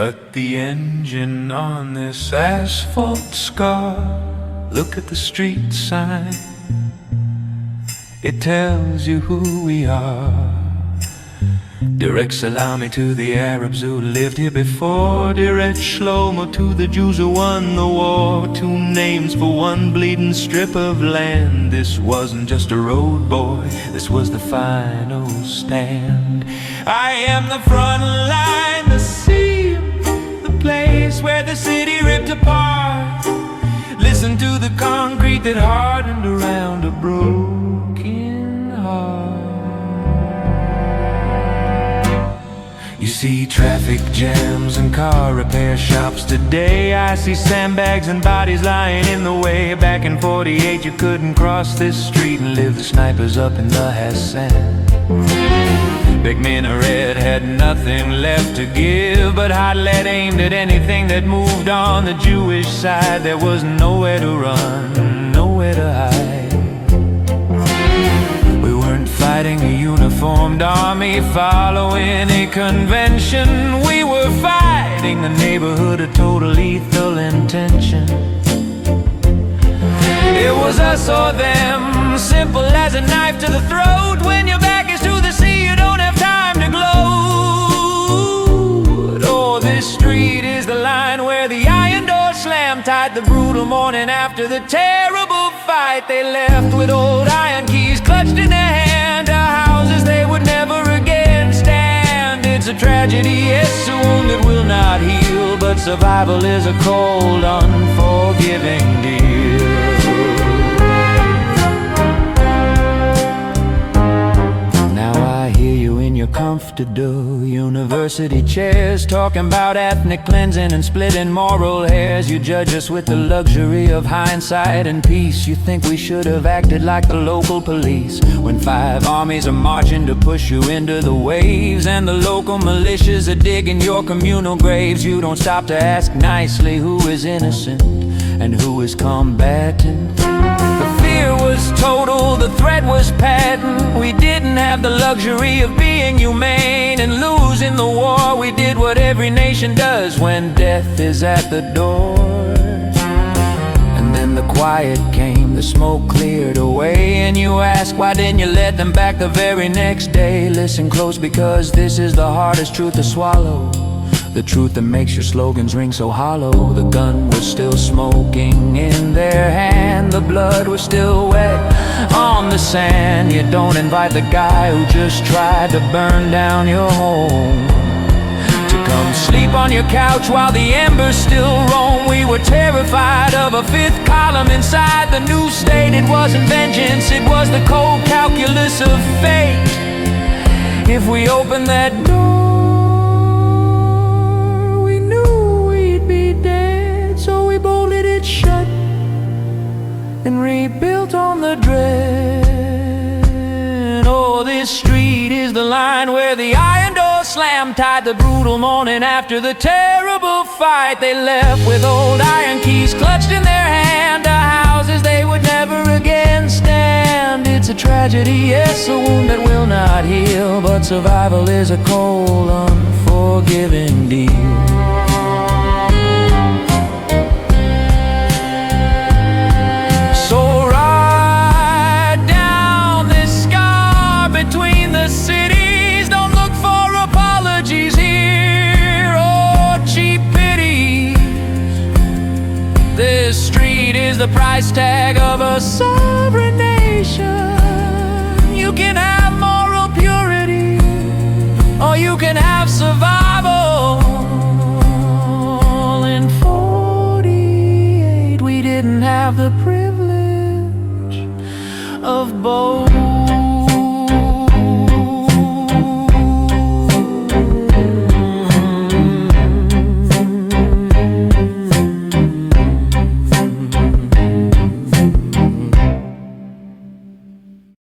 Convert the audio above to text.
cut the engine on this asphalt scar. Look at the street sign, it tells you who we are. Direct salami to the Arabs who lived here before. Direct Shlomo to the Jews who won the war. Two names for one bleeding strip of land. This wasn't just a road, boy, this was the final stand. I am the front line, the seam, the place where the city ripped apart. Listen to the concrete that hardened around a broken heart. You see traffic jams and car repair shops today. I see sandbags and bodies lying in the way. Back in 48 you couldn't cross this street and live the snipers up in the Hassan. Big minaret had nothing left to give, but hot lead aimed at anything that moved on the Jewish side. There was nowhere to run, nowhere to hide. We weren't fighting a uniformed army following a convention. We were fighting the neighborhood of total lethal intention. It was us or them, simple as a knife to the throat. When your back is to the sea, you don't have time to gloat. Oh, this street is the line where the iron door slammed tight. The brutal morning after the terrible fight, they left with old iron keys clutched in their hand to houses they would never again stand. It's a tragedy, yes, a wound that will not heal, but survival is a cold, unforgiving deal. Your comfortable university chairs, talking about ethnic cleansing and splitting moral hairs. You judge us with the luxury of hindsight and peace. You think we should have acted like the local police when 5 armies are marching to push you into the waves, and the local militias are digging your communal graves. You don't stop to ask nicely who is innocent and who is combatant. The fear was total, the threat was patent. We didn't have the luxury of being humane and losing the war. We did what every nation does when death is at the door. And then the quiet came, the smoke cleared away, and you ask, why didn't you let them back the very next day? Listen close, because this is the hardest truth to swallow. The truth that makes your slogans ring so hollow. The gun was still smoking in their hand, the blood was still wet on the sand. You don't invite the guy who just tried to burn down your home to come sleep on your couch while the embers still roam. We were terrified of a 5th column inside the new state. It wasn't vengeance, it was the cold calculus of fate. If we opened that door, so we bolted it shut and rebuilt on the dread. Oh, this street is the line where the iron door slammed tight. The brutal morning after the terrible fight, they left with old iron keys clutched in their hand to houses they would never again stand. It's a tragedy, yes, a wound that will not heal, but survival is a cold, unforgiving deal. The price tag of a sovereign nation. You can have moral purity, or you can have survival.